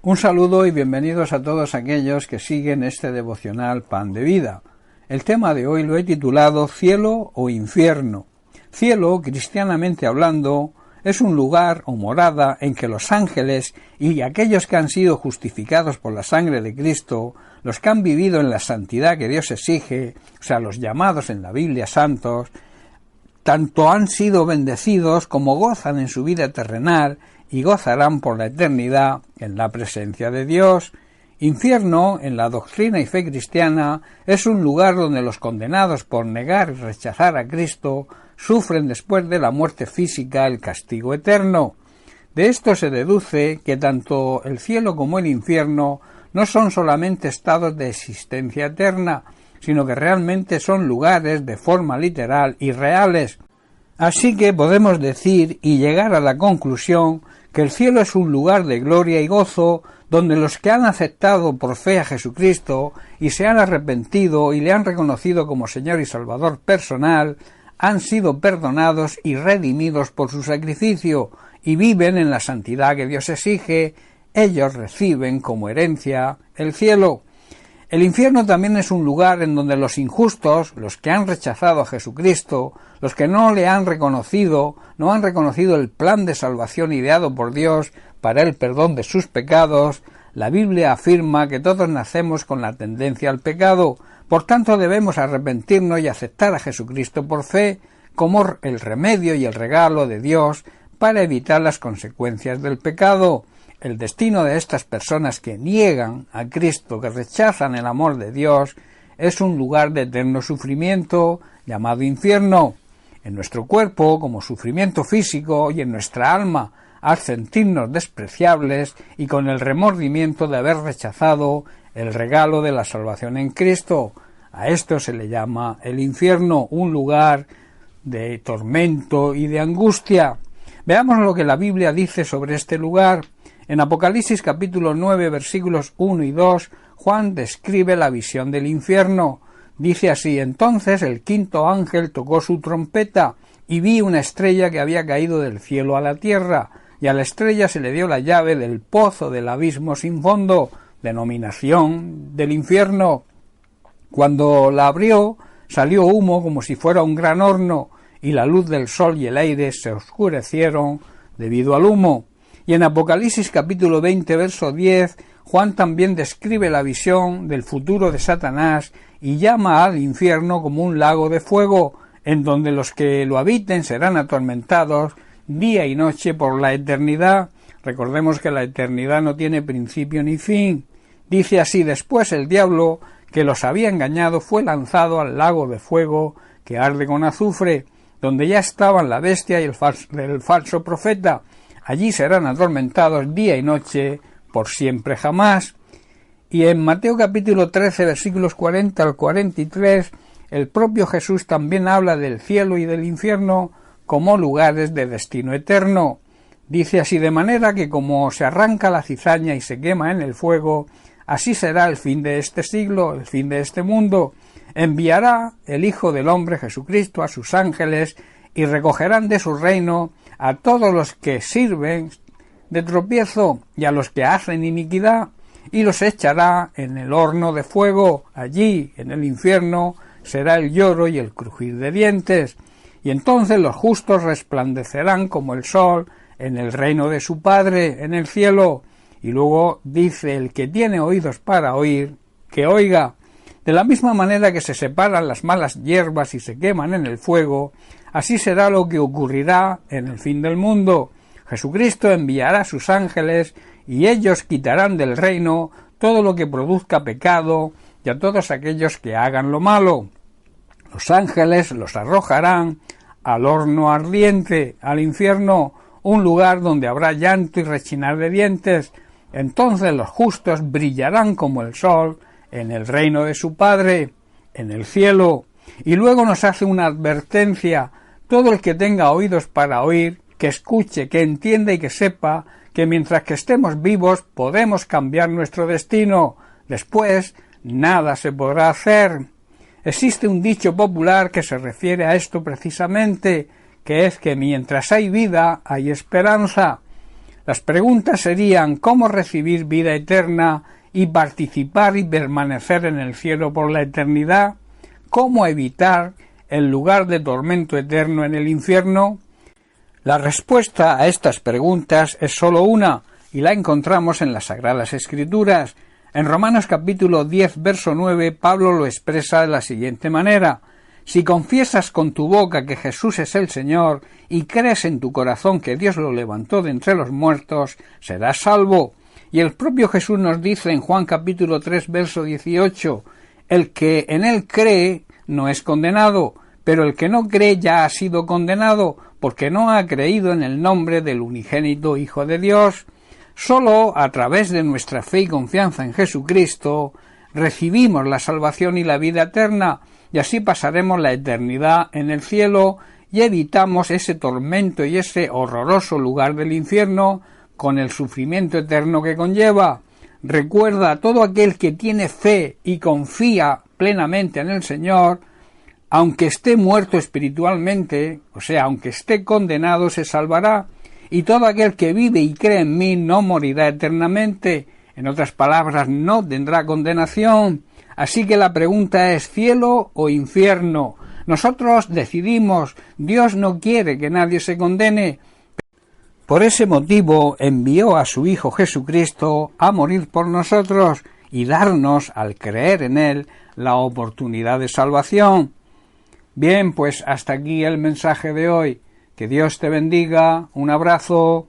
Un saludo y bienvenidos a todos aquellos que siguen este devocional Pan de Vida. El tema de hoy lo he titulado Cielo o Infierno. Cielo, cristianamente hablando, es un lugar o morada en que los ángeles y aquellos que han sido justificados por la sangre de Cristo, los que han vivido en la santidad que Dios exige, o sea, los llamados en la Biblia santos, tanto han sido bendecidos como gozan en su vida terrenal y gozarán por la eternidad en la presencia de Dios. Infierno, en la doctrina y fe cristiana, es un lugar donde los condenados por negar y rechazar a Cristo sufren después de la muerte física el castigo eterno. De esto se deduce que tanto el cielo como el infierno no son solamente estados de existencia eterna, sino que realmente son lugares de forma literal y reales. Así que podemos decir y llegar a la conclusión que el cielo es un lugar de gloria y gozo donde los que han aceptado por fe a Jesucristo y se han arrepentido y le han reconocido como Señor y Salvador personal, han sido perdonados y redimidos por su sacrificio y viven en la santidad que Dios exige. Ellos reciben como herencia el cielo. El infierno también es un lugar en donde los injustos, los que han rechazado a Jesucristo, los que no le han reconocido, no han reconocido el plan de salvación ideado por Dios para el perdón de sus pecados, la Biblia afirma que todos nacemos con la tendencia al pecado, por tanto debemos arrepentirnos y aceptar a Jesucristo por fe como el remedio y el regalo de Dios para evitar las consecuencias del pecado. El destino de estas personas que niegan a Cristo, que rechazan el amor de Dios, es un lugar de eterno sufrimiento llamado infierno. En nuestro cuerpo, como sufrimiento físico, y en nuestra alma, al sentirnos despreciables y con el remordimiento de haber rechazado el regalo de la salvación en Cristo. A esto se le llama el infierno, un lugar de tormento y de angustia. Veamos lo que la Biblia dice sobre este lugar. En Apocalipsis capítulo 9 versículos 1 y 2, Juan describe la visión del infierno. Dice así: entonces el quinto ángel tocó su trompeta, y vi una estrella que había caído del cielo a la tierra, y a la estrella se le dio la llave del pozo del abismo sin fondo, denominación del infierno. Cuando la abrió, salió humo como si fuera un gran horno, y la luz del sol y el aire se oscurecieron debido al humo. Y en Apocalipsis capítulo 20 verso 10, Juan también describe la visión del futuro de Satanás y llama al infierno como un lago de fuego, en donde los que lo habiten serán atormentados día y noche por la eternidad. Recordemos que la eternidad no tiene principio ni fin. Dice así: después el diablo, que los había engañado, fue lanzado al lago de fuego que arde con azufre, donde ya estaban la bestia y el falso profeta. Allí serán atormentados día y noche por siempre jamás. Y en Mateo capítulo 13 versículos 40 al 43, el propio Jesús también habla del cielo y del infierno como lugares de destino eterno. Dice así: de manera que como se arranca la cizaña y se quema en el fuego, así será el fin de este siglo, el fin de este mundo. Enviará el Hijo del Hombre Jesucristo a sus ángeles y recogerán de su reino a todos los que sirven de tropiezo y a los que hacen iniquidad, y los echará en el horno de fuego. Allí, en el infierno, será el lloro y el crujir de dientes. Y entonces los justos resplandecerán como el sol en el reino de su Padre, en el cielo. Y luego dice: el que tiene oídos para oír, que oiga. De la misma manera que se separan las malas hierbas y se queman en el fuego, así será lo que ocurrirá en el fin del mundo. Jesucristo enviará a sus ángeles y ellos quitarán del reino todo lo que produzca pecado y a todos aquellos que hagan lo malo. Los ángeles los arrojarán al horno ardiente, al infierno, un lugar donde habrá llanto y rechinar de dientes. Entonces los justos brillarán como el sol en el reino de su Padre, en el cielo. Y luego nos hace una advertencia: todo el que tenga oídos para oír, que escuche, que entienda y que sepa que mientras que estemos vivos podemos cambiar nuestro destino. Después nada se podrá hacer. Existe un dicho popular que se refiere a esto precisamente, que es que mientras hay vida hay esperanza. Las preguntas serían ¿cómo recibir vida eterna y participar y permanecer en el cielo por la eternidad? ¿Cómo evitar el lugar de tormento eterno en el infierno? La respuesta a estas preguntas es sólo una, y la encontramos en las Sagradas Escrituras. En Romanos capítulo 10, verso 9, Pablo lo expresa de la siguiente manera: si confiesas con tu boca que Jesús es el Señor y crees en tu corazón que Dios lo levantó de entre los muertos, serás salvo. Y el propio Jesús nos dice en Juan capítulo 3, verso 18, el que en él cree no es condenado, pero el que no cree ya ha sido condenado, porque no ha creído en el nombre del unigénito Hijo de Dios. Sólo a través de nuestra fe y confianza en Jesucristo recibimos la salvación y la vida eterna, y así pasaremos la eternidad en el cielo y evitamos ese tormento y ese horroroso lugar del infierno con el sufrimiento eterno que conlleva. Recuerda, todo aquel que tiene fe y confía plenamente en el Señor, aunque esté muerto espiritualmente, o sea, aunque esté condenado, se salvará, y todo aquel que vive y cree en mí no morirá eternamente. En otras palabras, no tendrá condenación. Así que la pregunta es ¿cielo o infierno? Nosotros decidimos, Dios no quiere que nadie se condene. Por ese motivo envió a su Hijo Jesucristo a morir por nosotros y darnos, al creer en Él, la oportunidad de salvación. Bien, pues hasta aquí el mensaje de hoy. Que Dios te bendiga. Un abrazo.